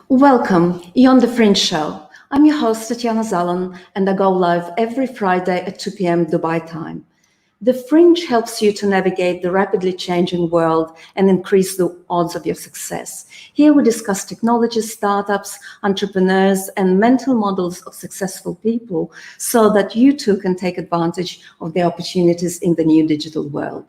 Welcome, you're on the Fringe Show. I'm your host, Fringe Zalan, and I go live every Friday at 2 p.m. Dubai time. The Fringe helps you to navigate the rapidly changing world and increase the odds of your success. Here we discuss technology, startups, entrepreneurs, and mental models of successful people so that you too can take advantage of the opportunities in the new digital world.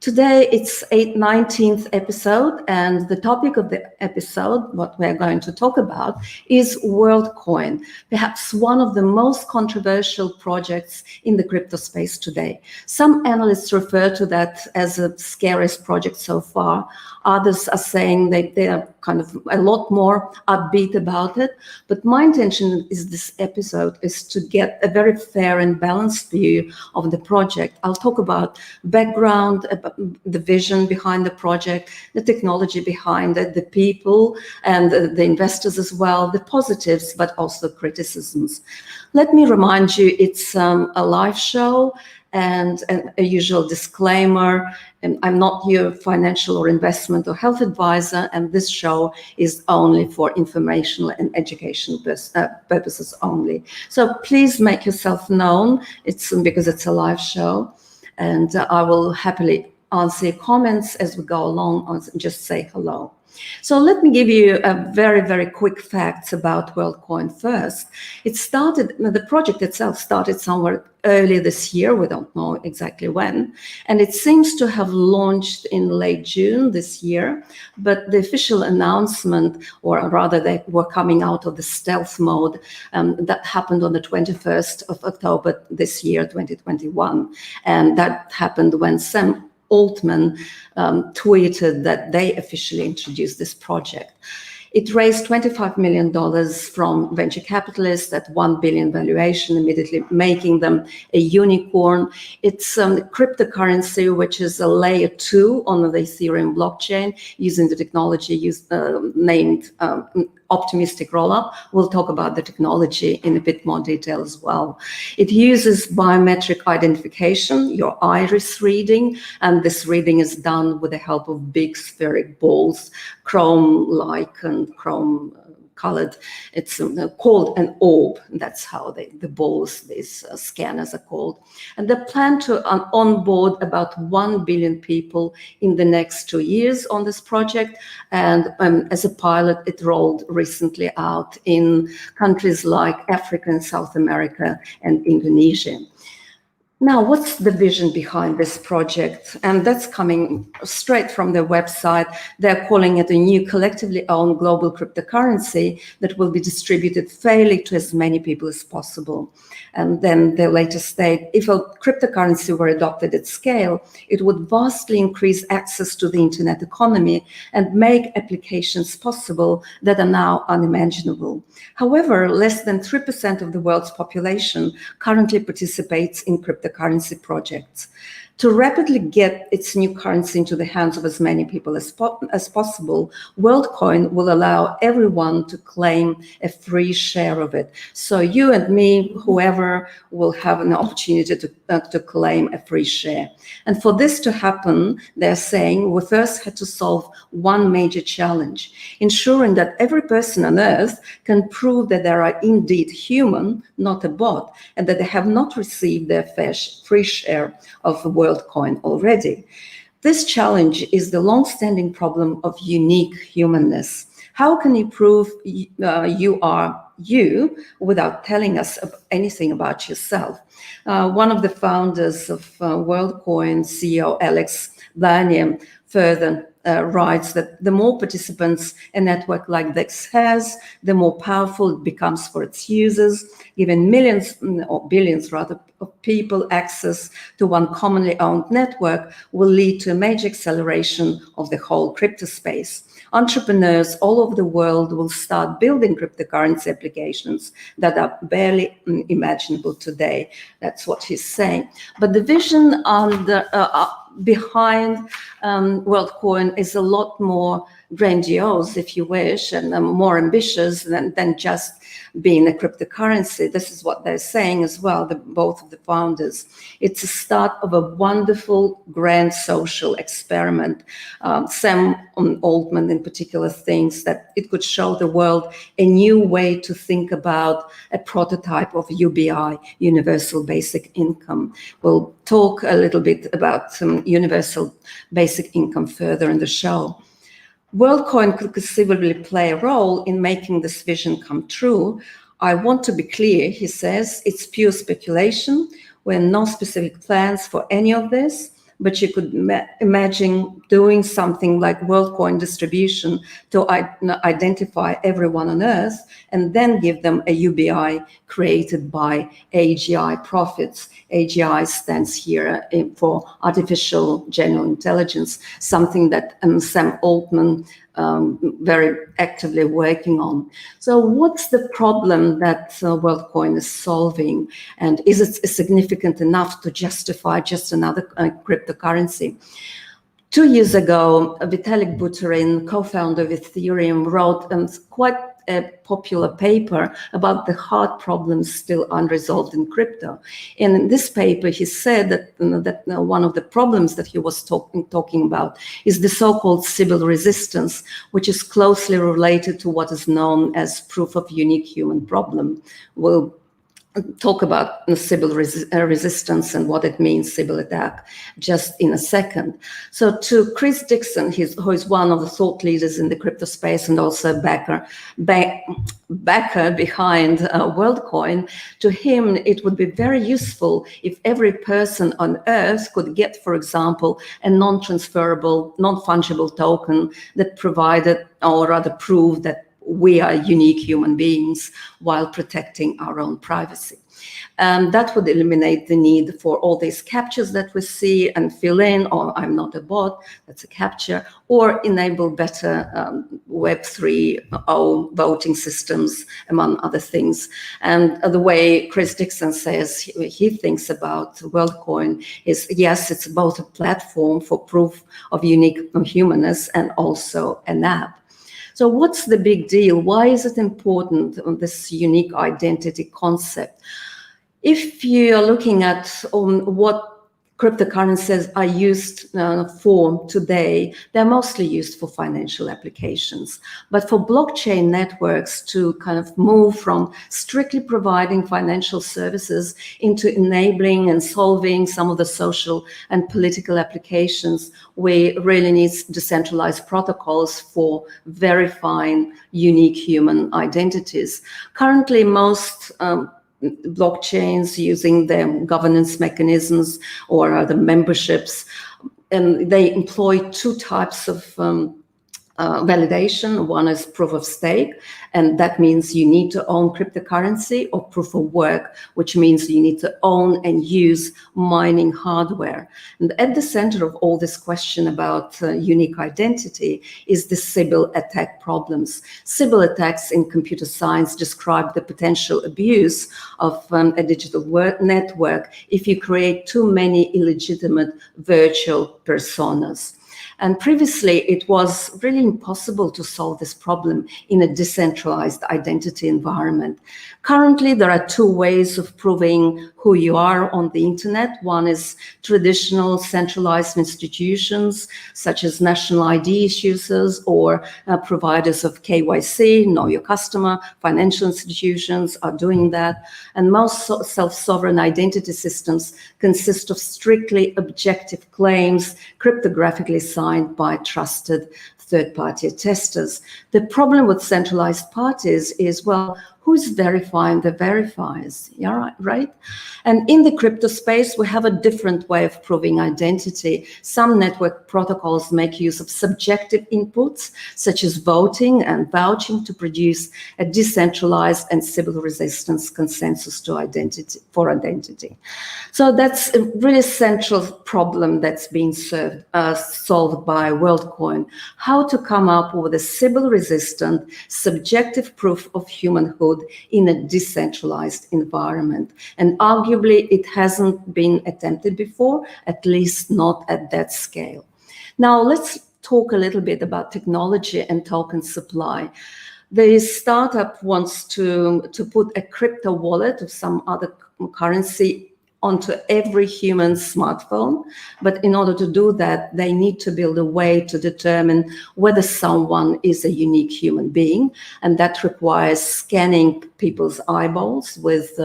Today, it's 19th episode, and the topic of the episode, what we're going to talk about, is Worldcoin, perhaps one of the most controversial projects in the crypto space today. Some analysts refer to that as the scariest project so far. Others are saying that they are kind of a lot more upbeat about it. But my intention is this episode is to get a very fair and balanced view of the project. I'll talk about background, about the vision behind the project, the technology behind it, the people and the investors as well, the positives, but also criticisms. Let me remind you, it's a live show and a usual disclaimer. And I'm not your financial or investment or health advisor, and this show is only for informational and educational purposes only. So please make yourself known. It's because it's a live show, and I will happily answer your comments as we go along, or just say hello. So let me give you a very, very quick facts about Worldcoin first. The project itself started somewhere early this year. We don't know exactly when. And it seems to have launched in late June this year. But the official announcement, or rather they were coming out of the stealth mode, that happened on the 21st of October this year, 2021. And that happened when Sam Altman tweeted that they officially introduced this project. It raised $25 million from venture capitalists at $1 billion valuation, immediately making them a unicorn. It's cryptocurrency, which is a layer 2 on the Ethereum blockchain using the technology named optimistic rollup. We'll talk about the technology in a bit more detail as well. It uses biometric identification, your iris reading, and this reading is done with the help of big spheric balls, chrome-like and chrome colored. It's called an orb. That's how the balls, these scanners are called. And they plan to onboard about 1 billion people in the next 2 years on this project. And as a pilot, it rolled recently out in countries like Africa and South America and Indonesia. Now, what's the vision behind this project? And that's coming straight from their website. They're calling it a new collectively owned global cryptocurrency that will be distributed fairly to as many people as possible. And then they later state, if a cryptocurrency were adopted at scale, it would vastly increase access to the internet economy and make applications possible that are now unimaginable. However, less than 3% of the world's population currently participates in cryptocurrency projects. To rapidly get its new currency into the hands of as many people as possible, Worldcoin will allow everyone to claim a free share of it. So you and me, whoever, will have an opportunity to claim a free share. And for this to happen, they're saying we first had to solve one major challenge, ensuring that every person on Earth can prove that they are indeed human, not a bot, and that they have not received their free share of Worldcoin already. This challenge is the long-standing problem of unique humanness. How can you prove you are you without telling us anything about yourself? One of the founders of Worldcoin, CEO Alex Blaney, further writes that the more participants a network like this has, the more powerful it becomes for its users, giving millions or billions rather of people access to one commonly owned network will lead to a major acceleration of the whole crypto space. Entrepreneurs all over the world will start building cryptocurrency applications that are barely imaginable today. That's what he's saying. But the vision behind Worldcoin is a lot more grandiose, if you wish, and more ambitious than just being a cryptocurrency. This is what they're saying as well, both of the founders. It's a start of a wonderful grand social experiment. Sam Altman in particular thinks that it could show the world a new way to think about a prototype of UBI, Universal Basic Income. We'll talk a little bit about universal basic income further in the show. Worldcoin could conceivably play a role in making this vision come true. I want to be clear, he says, it's pure speculation. We have no specific plans for any of this, but you could imagine doing something like Worldcoin distribution to identify everyone on Earth and then give them a UBI created by AGI profits. AGI stands here for Artificial General Intelligence, something that Sam Altman very actively working on. So what's the problem that Worldcoin is solving? And is it significant enough to justify just another cryptocurrency? 2 years ago, Vitalik Buterin, co-founder of Ethereum, wrote quite a popular paper about the hard problems still unresolved in crypto. And in this paper, he said that one of the problems that he was talking about is the so-called Sybil resistance, which is closely related to what is known as proof of unique human problem. We'll talk about Sybil resistance and what it means, Sybil attack, just in a second. So to Chris Dixon, who is one of the thought leaders in the crypto space and also a backer behind Worldcoin, to him, it would be very useful if every person on Earth could get, for example, a non-transferable, non-fungible token that provided, or rather proved, that we are unique human beings while protecting our own privacy. That would eliminate the need for all these captures that we see and fill in, or I'm not a bot, that's a capture, or enable better Web 3.0 voting systems, among other things. And the way Chris Dixon says he thinks about Worldcoin is, yes, it's both a platform for proof of unique humanness and also an app. So what's the big deal? Why is it important, this unique identity concept? If you are looking at what cryptocurrencies are used for today, they're mostly used for financial applications. But for blockchain networks to kind of move from strictly providing financial services into enabling and solving some of the social and political applications, we really need decentralized protocols for verifying unique human identities. Currently, most blockchains using their governance mechanisms or the memberships, and they employ two types of validation. One is proof of stake, and that means you need to own cryptocurrency, or proof of work, which means you need to own and use mining hardware. And at the center of all this question about unique identity is the Sybil attack problems. Sybil attacks in computer science describe the potential abuse of a digital network if you create too many illegitimate virtual personas. And previously, it was really impossible to solve this problem in a decentralized identity environment. Currently, there are two ways of proving who you are on the internet. One is traditional centralized institutions, such as national ID issuers or providers of KYC, know your customer. Financial institutions are doing that. And most self-sovereign identity systems consist of strictly objective claims, cryptographically signed by trusted third-party testers. The problem with centralized parties is, well, who's verifying the verifiers? Yeah, right? And in the crypto space, we have a different way of proving identity. Some network protocols make use of subjective inputs, such as voting and vouching, to produce a decentralized and Sybil resistance consensus to identity. So that's a really central problem that's being solved by Worldcoin. How to come up with a Sybil resistant subjective proof of humanhood humanhood in a decentralized environment. And arguably, it hasn't been attempted before, at least not at that scale. Now, let's talk a little bit about technology and token supply. The startup wants to put a crypto wallet or some other currency onto every human smartphone. But in order to do that, they need to build a way to determine whether someone is a unique human being. And that requires scanning people's eyeballs with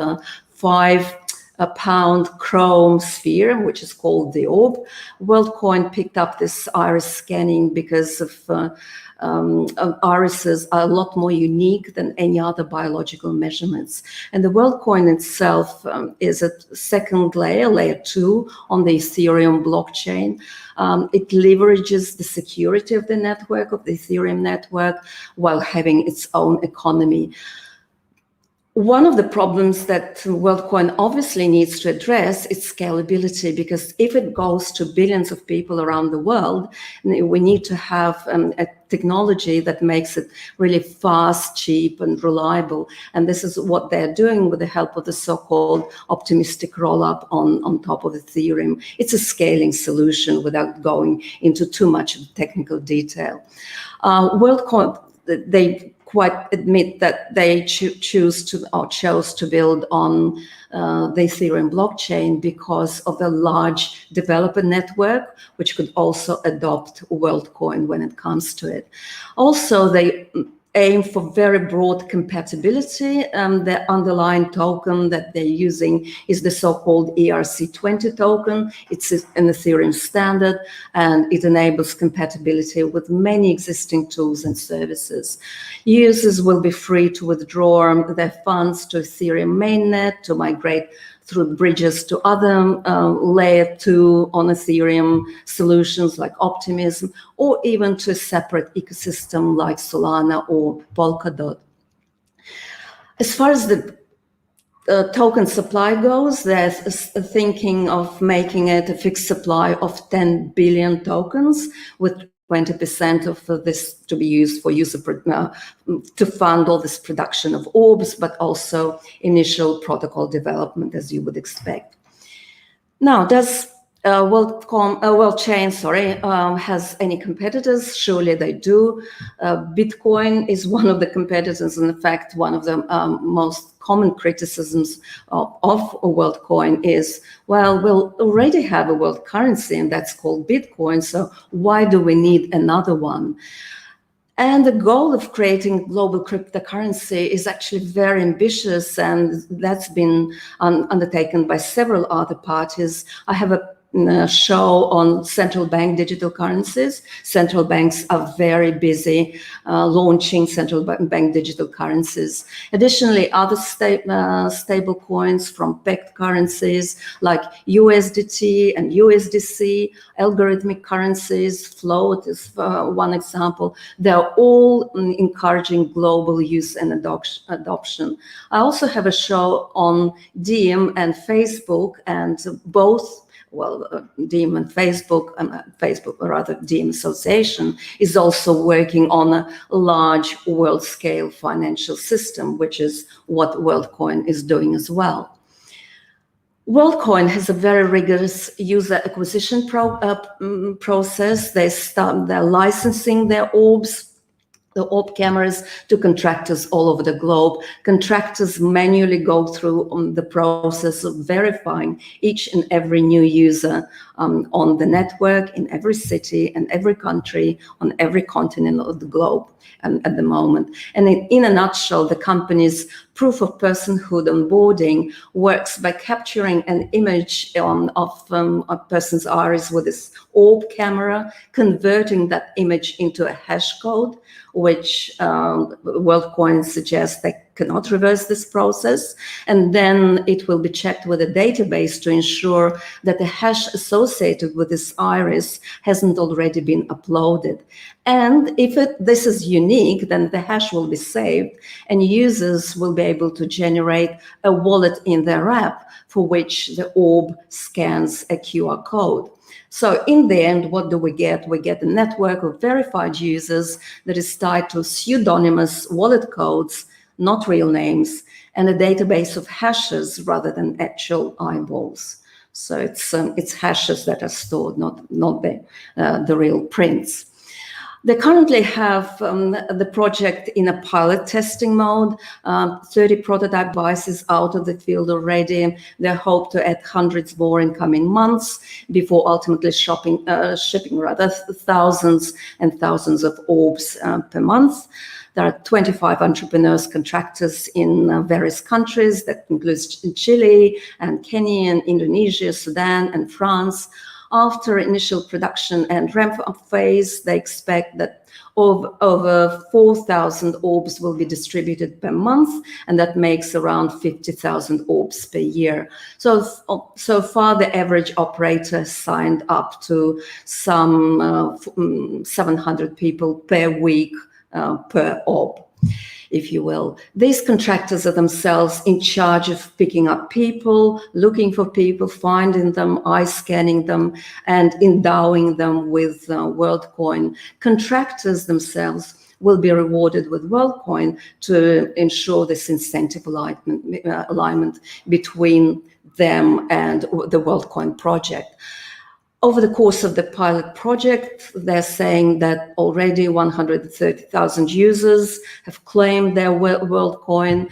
5-pound chrome sphere, which is called the orb. Worldcoin picked up this iris scanning because of irises are a lot more unique than any other biological measurements. And the Worldcoin itself is a second layer, layer 2 on the Ethereum blockchain. It leverages the security of the network, of the Ethereum network, while having its own economy. One of the problems that Worldcoin obviously needs to address is scalability, because if it goes to billions of people around the world, we need to have a technology that makes it really fast, cheap, and reliable. And this is what they're doing with the help of the so-called optimistic rollup on top of Ethereum. It's a scaling solution without going into too much technical detail. Worldcoin, they quite admit that they chose to build on the Ethereum blockchain because of the large developer network, which could also adopt Worldcoin when it comes to it. Also, they aim for very broad compatibility. The underlying token that they're using is the so-called ERC20 token. It's an Ethereum standard, and it enables compatibility with many existing tools and services. Users will be free to withdraw their funds to Ethereum mainnet, to migrate through bridges to other layer 2 on Ethereum solutions like Optimism, or even to a separate ecosystem like Solana or Polkadot. As far as the token supply goes, there's thinking of making it a fixed supply of 10 billion tokens, with 20% of this to be used for to fund all this production of orbs, but also initial protocol development, as you would expect. Now, does Worldchain, has any competitors? Surely they do. Bitcoin is one of the competitors, and in fact, one of the most common criticisms of Worldcoin is, well, we'll already have a world currency, and that's called Bitcoin, so why do we need another one? And the goal of creating global cryptocurrency is actually very ambitious, and that's been undertaken by several other parties. I have a show on central bank digital currencies. Central banks are very busy launching central bank digital currencies. Additionally, other stable coins from pegged currencies like USDT and USDC, algorithmic currencies, Float is one example. They're all encouraging global use and adoption. I also have a show on Diem and Facebook, and both Diem and Facebook, Diem Association, is also working on a large world-scale financial system, which is what Worldcoin is doing as well. Worldcoin has a very rigorous user acquisition process. They're licensing their orbs, the orb cameras, to contractors all over the globe. Contractors manually go through the process of verifying each and every new user on the network in every city and every country on every continent of the globe at the moment. And in a nutshell, the company's proof of personhood onboarding works by capturing an image of a person's iris with this orb camera, converting that image into a hash code, which Worldcoin suggests they cannot reverse this process. And then it will be checked with a database to ensure that the hash associated with this iris hasn't already been uploaded. And if this is unique, then the hash will be saved, and users will be able to generate a wallet in their app for which the orb scans a QR code. So in the end, what do we get? We get a network of verified users that is tied to pseudonymous wallet codes not real names, and a database of hashes rather than actual eyeballs. So it's hashes that are stored, not the real prints. They currently have the project in a pilot testing mode, 30 prototype devices out of the field already. They hope to add hundreds more in coming months before ultimately shipping thousands and thousands of orbs per month. There are 25 entrepreneurs, contractors in various countries. That includes Chile and Kenya and Indonesia, Sudan and France. After initial production and ramp-up phase, they expect that over 4,000 orbs will be distributed per month, and that makes around 50,000 orbs per year. So far, the average operator signed up to some 700 people per week per orb, if you will. These contractors are themselves in charge of picking up people, looking for people, finding them, eye scanning them, and endowing them with Worldcoin. Contractors themselves will be rewarded with Worldcoin to ensure this incentive alignment between them and the Worldcoin project. Over the course of the pilot project, they're saying that already 130,000 users have claimed their Worldcoin.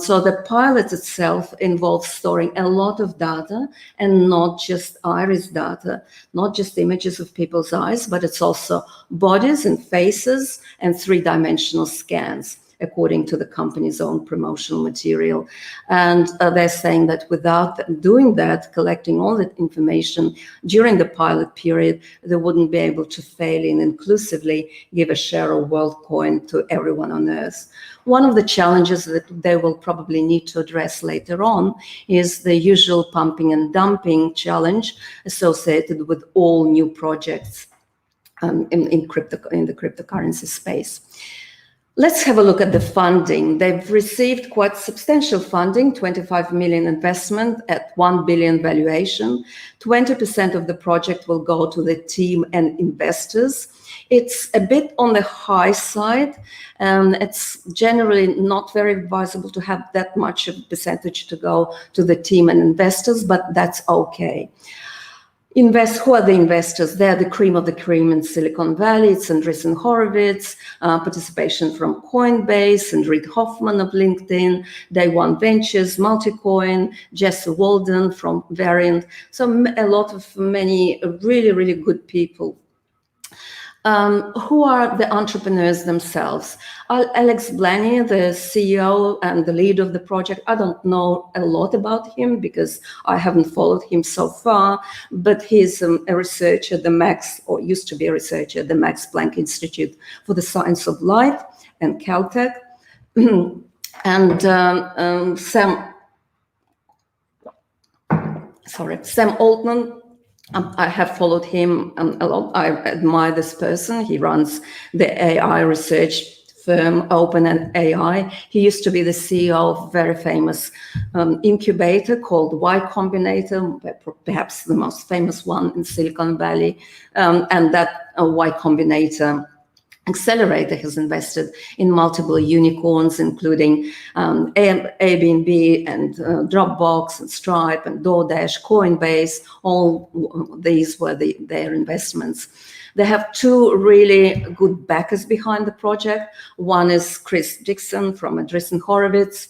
So the pilot itself involves storing a lot of data, and not just iris data, not just images of people's eyes, but it's also bodies and faces and three-dimensional scans, according to the company's own promotional material. And they're saying that without doing that, collecting all that information during the pilot period, they wouldn't be able to fairly and inclusively give a share of Worldcoin to everyone on Earth. One of the challenges that they will probably need to address later on is the usual pumping and dumping challenge associated with all new projects in the cryptocurrency space. Let's have a look at the funding. They've received quite substantial funding, 25 million investment at 1 billion valuation. 20% of the project will go to the team and investors. It's a bit on the high side. It's generally not very advisable to have that much of a percentage to go to the team and investors, but that's okay. Who are the investors? They're the cream of the cream in Silicon Valley. It's Andreessen Horowitz, participation from Coinbase, and Reid Hoffman of LinkedIn, Day One Ventures, Multicoin, Jesse Walden from Variant. So many really, really good people. Who are the entrepreneurs themselves? Alex Blaney, the CEO and the lead of the project. I don't know a lot about him because I haven't followed him so far, but he's a researcher at the Max, or used to be a researcher at the Max Planck Institute for the Science of Life and Caltech. And Sam Altman, I have followed him a lot. I admire this person. He runs the AI research firm OpenAI. He used to be the CEO of a very famous incubator called Y Combinator, perhaps the most famous one in Silicon Valley. And that Y Combinator accelerator has invested in multiple unicorns, including Airbnb and Dropbox and Stripe and DoorDash, Coinbase. All these were their investments. They have two really good backers behind the project. One is Chris Dixon from Andreessen Horowitz.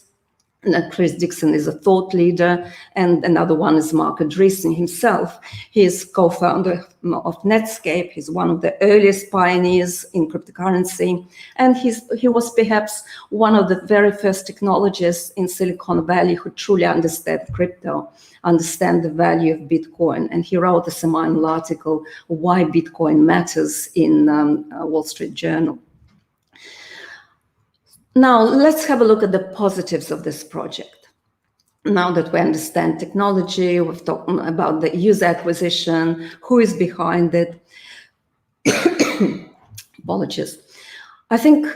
And Chris Dixon is a thought leader, and another one is Mark Andreessen himself. He is co-founder of Netscape. He's one of the earliest pioneers in cryptocurrency, and he was perhaps one of the very first technologists in Silicon Valley who truly understand crypto, understand the value of Bitcoin. And he wrote a seminal article, Why Bitcoin Matters, in Wall Street Journal. Now, let's have a look at the positives of this project. Now that we understand technology, we've talked about the user acquisition, who is behind it. Apologies. I think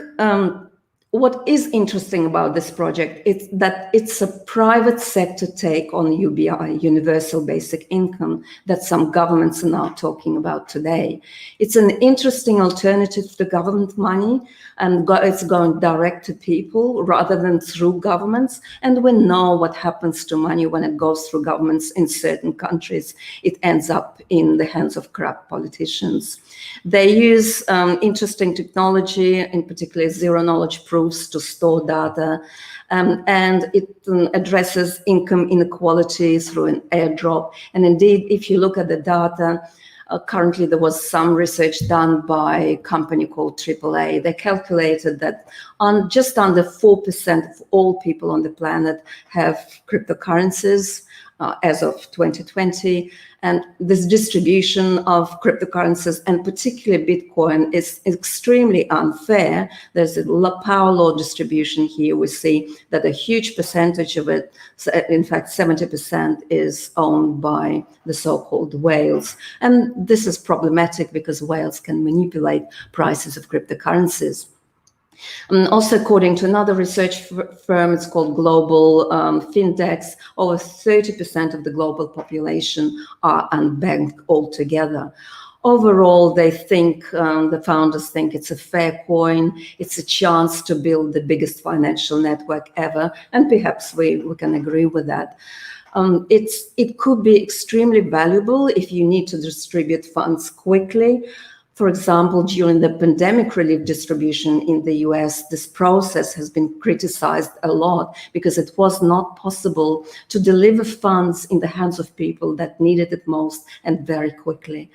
What is interesting about this project is that it's a private sector take on UBI, Universal Basic Income, that some governments are now talking about today. It's an interesting alternative to government money, and it's going direct to people rather than through governments. And we know what happens to money when it goes through governments in certain countries. It ends up in the hands of corrupt politicians. They use interesting technology, in particular zero-knowledge proofs, to store data, and it addresses income inequality through an airdrop. And indeed, if you look at the data, currently there was some research done by a company called AAA. They calculated that just under 4% of all people on the planet have cryptocurrencies as of 2020. And this distribution of cryptocurrencies, and particularly Bitcoin, is extremely unfair. There's a power law distribution here. We see that a huge percentage of it, in fact 70%, is owned by the so-called whales. And this is problematic because whales can manipulate prices of cryptocurrencies. Also, according to another research firm, it's called Global Findex, over 30% of the global population are unbanked altogether. Overall, they think, the founders think it's a fair coin, it's a chance to build the biggest financial network ever, and perhaps we can agree with that. It could be extremely valuable if you need to distribute funds quickly. For example, during the pandemic relief distribution in the US, this process has been criticized a lot because it was not possible to deliver funds in the hands of people that needed it most and very quickly.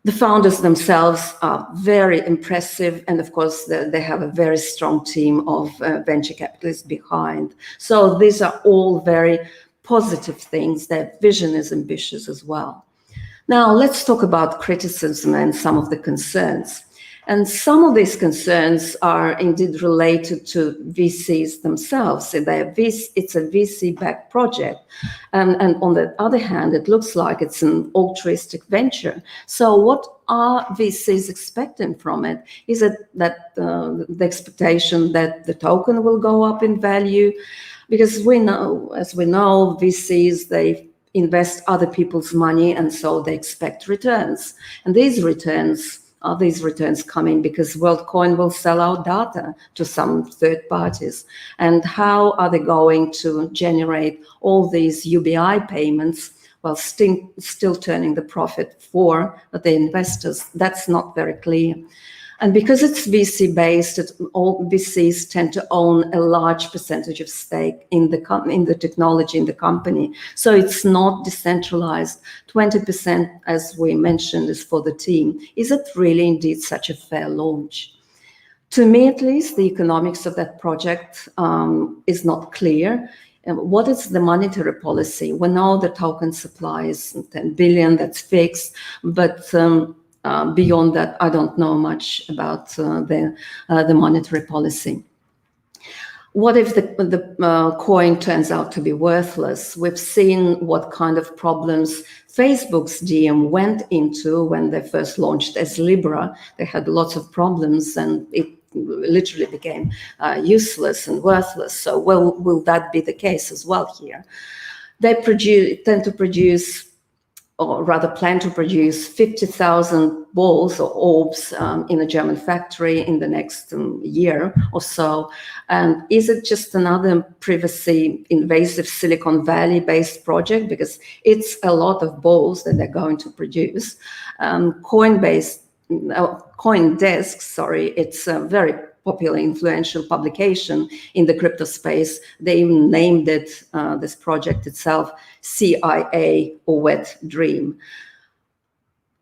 The founders themselves are very impressive, and of course they have a very strong team of venture capitalists behind. So these are all very positive things. Their vision is ambitious as well. Now, let's talk about criticism and some of the concerns. And some of these concerns are indeed related to VCs themselves. So it's a VC-backed project. And on the other hand, it looks like it's an altruistic venture. So what are VCs expecting from it? Is it that the expectation that the token will go up in value? Because we know, as we know, VCs, they invest other people's money, and so they expect returns. And these returns coming because Worldcoin will sell out data to some third parties. And how are they going to generate all these UBI payments while still turning the profit for the investors? That's not very clear. And because it's VC-based, all VCs tend to own a large percentage of stake in the technology in the company. So it's not decentralized. 20%, as we mentioned, is for the team. Is it really indeed such a fair launch? To me, at least, the economics of that project is not clear. What is the monetary policy? We know the token supply is 10 billion, that's fixed, but beyond that, I don't know much about the monetary policy. What if the coin turns out to be worthless? We've seen what kind of problems Facebook's DM went into when they first launched as Libra. They had lots of problems and it literally became useless and worthless. So will that be the case as well here? They tend to produce, or rather plan to produce 50,000 balls or orbs in a German factory in the next year or so. And is it just another privacy invasive Silicon Valley based project? Because it's a lot of balls that they're going to produce. CoinDesk, it's a very popular, influential publication in the crypto space. They even named it, this project itself, CIA or Wet Dream.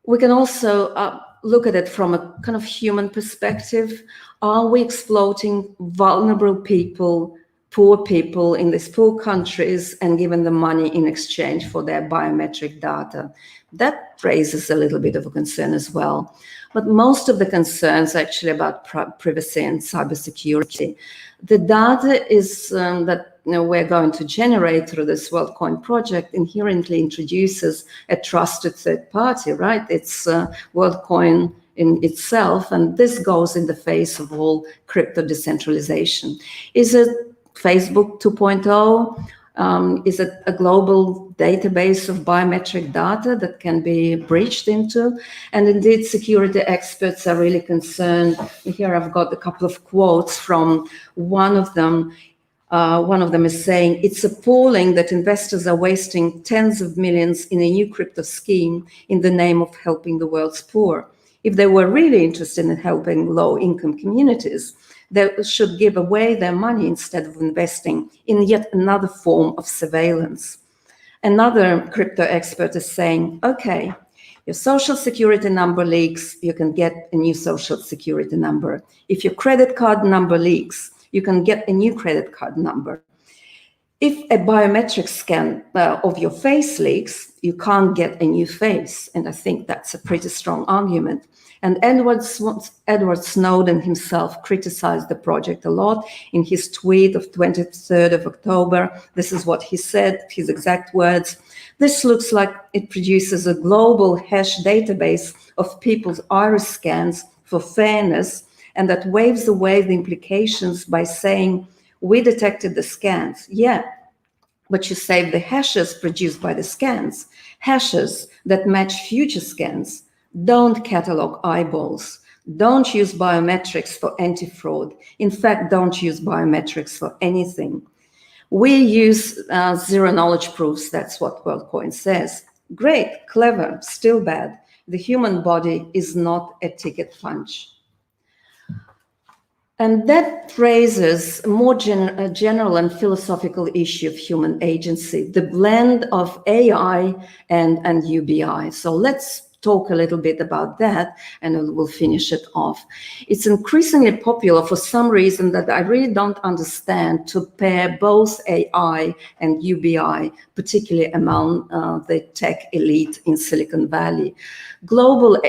We can also look at it from a kind of human perspective. Are we exploiting vulnerable people, poor people in these poor countries and giving them money in exchange for their biometric data? That raises a little bit of a concern as well. But most of the concerns are actually about privacy and cybersecurity. The data is that we're going to generate through this Worldcoin project inherently introduces a trusted third party, right? It's Worldcoin in itself, and this goes in the face of all crypto decentralization. Is it Facebook 2.0? Is it a global database of biometric data that can be breached into? And indeed, security experts are really concerned. Here I've got a couple of quotes from one of them. One of them is saying, it's appalling that investors are wasting tens of millions in a new crypto scheme in the name of helping the world's poor. If they were really interested in helping low-income communities, they should give away their money instead of investing in yet another form of surveillance. Another crypto expert is saying, okay, your social security number leaks, you can get a new social security number. If your credit card number leaks, you can get a new credit card number. If a biometric scan of your face leaks, you can't get a new face. And I think that's a pretty strong argument. And Edward Snowden himself criticized the project a lot in his tweet of 23rd of October. This is what he said, his exact words. This looks like it produces a global hash database of people's iris scans for fairness, and that waves away the implications by saying, we detected the scans. Yeah, but you save the hashes produced by the scans, hashes that match future scans. Don't catalog eyeballs. Don't use biometrics for anti-fraud. In fact, don't use biometrics for anything. We use zero-knowledge proofs. That's what Worldcoin says. Great, clever, still bad. The human body is not a ticket punch. And that raises a more general and philosophical issue of human agency, the blend of AI and UBI. So let's talk a little bit about that, and we'll finish it off. It's increasingly popular for some reason that I really don't understand to pair both AI and UBI, particularly among the tech elite in Silicon Valley. Global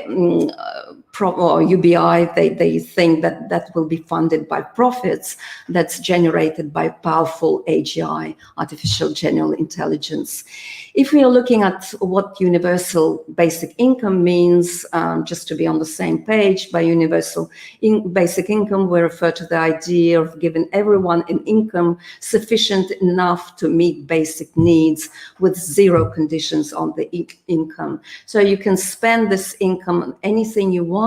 or UBI, they think that that will be funded by profits that's generated by powerful AGI, artificial general intelligence. If we are looking at what universal basic income means, just to be on the same page, by universal basic income, we refer to the idea of giving everyone an income sufficient enough to meet basic needs with zero conditions on the income. So you can spend this income on anything you want,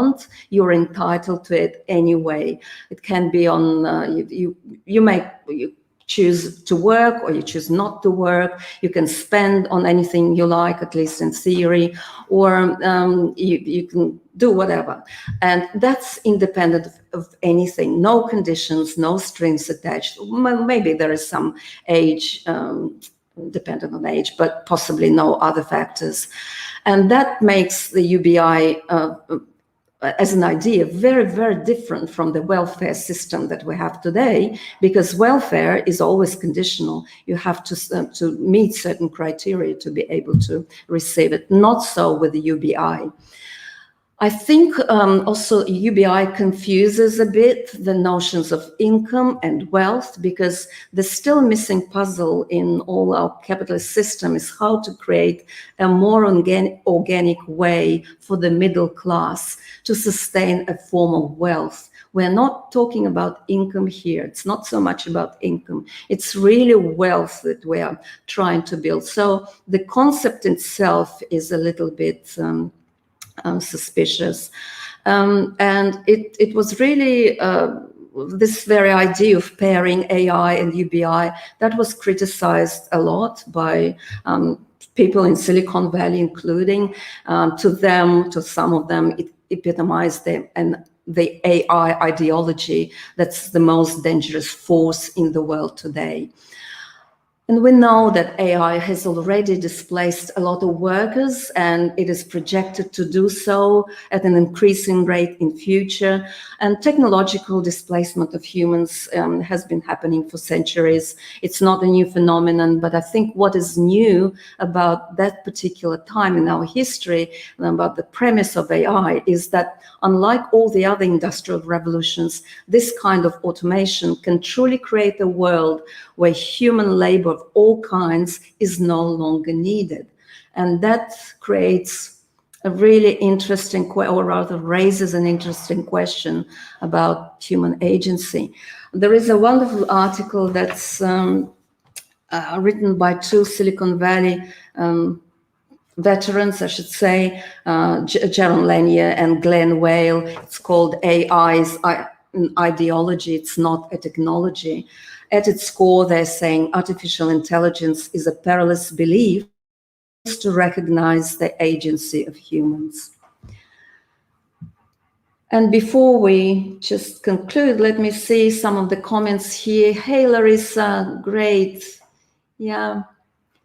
you're entitled to it anyway. It can be on, you choose to work or you choose not to work. You can spend on anything you like, at least in theory, or you can do whatever. And that's independent of anything, no conditions, no strings attached. Maybe there is some age, dependent on age, but possibly no other factors. And that makes the UBI as an idea very, very different from the welfare system that we have today, because welfare is always conditional. You have to meet certain criteria to be able to receive it. Not so with the UBI. I think also UBI confuses a bit the notions of income and wealth, because the still missing puzzle in all our capitalist system is how to create a more organic way for the middle class to sustain a form of wealth. We're not talking about income here. It's not so much about income. It's really wealth that we are trying to build. So the concept itself is a little bit suspicious. And it was really this very idea of pairing AI and UBI that was criticized a lot by people in Silicon Valley, including to some of them, it epitomized the AI ideology that's the most dangerous force in the world today. And we know that AI has already displaced a lot of workers, and it is projected to do so at an increasing rate in future. And technological displacement of humans has been happening for centuries. It's not a new phenomenon, but I think what is new about that particular time in our history and about the premise of AI is that, unlike all the other industrial revolutions, this kind of automation can truly create a world where human labor of all kinds is no longer needed. And that creates a really interesting, or rather raises an interesting question about human agency. There is a wonderful article that's written by two Silicon Valley veterans, I should say, Jaron Lanier and Glenn Whale. It's called AI's an ideology. It's not a technology. At its core, they're saying artificial intelligence is a perilous belief to recognize the agency of humans. And before we just conclude, let me see some of the comments here. Hey, Larissa, great. Yeah.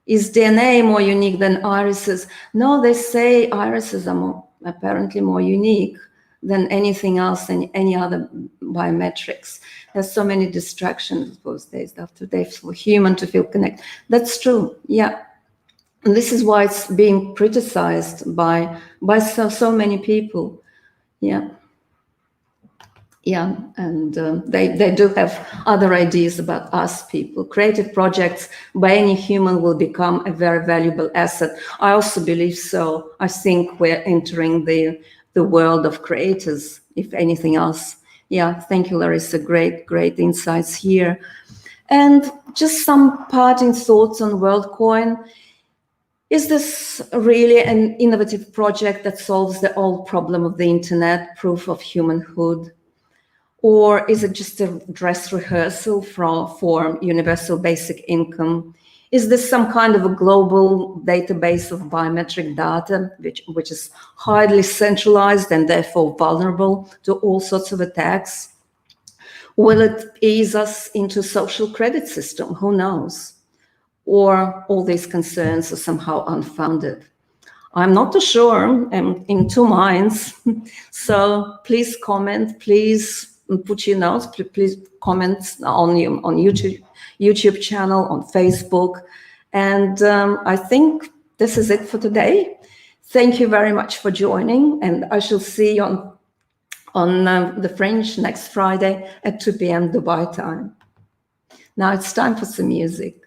Is DNA more unique than irises? No, they say irises are apparently more unique than anything else and any other biometrics. There's so many distractions those days after they for human to feel connected. That's true, yeah. And this is why it's being criticized by so many people, yeah. Yeah, and they do have other ideas about us people. Creative projects by any human will become a very valuable asset. I also believe so. I think we're entering the world of creators, if anything else. Yeah, thank you, Larissa. Great insights here. And just some parting thoughts on Worldcoin. Is this really an innovative project that solves the old problem of the internet, proof of humanhood? Or is it just a dress rehearsal for universal basic income? Is this some kind of a global database of biometric data, which is highly centralized and therefore vulnerable to all sorts of attacks? Will it ease us into a social credit system? Who knows? Or all these concerns are somehow unfounded? I'm not too sure. I'm in two minds. So please comment, please put your notes, please comment on YouTube channel, on Facebook. And I think this is it for today. Thank you very much for joining, and I shall see you on the Fringe next Friday at 2 p.m. Dubai time. Now it's time for some music.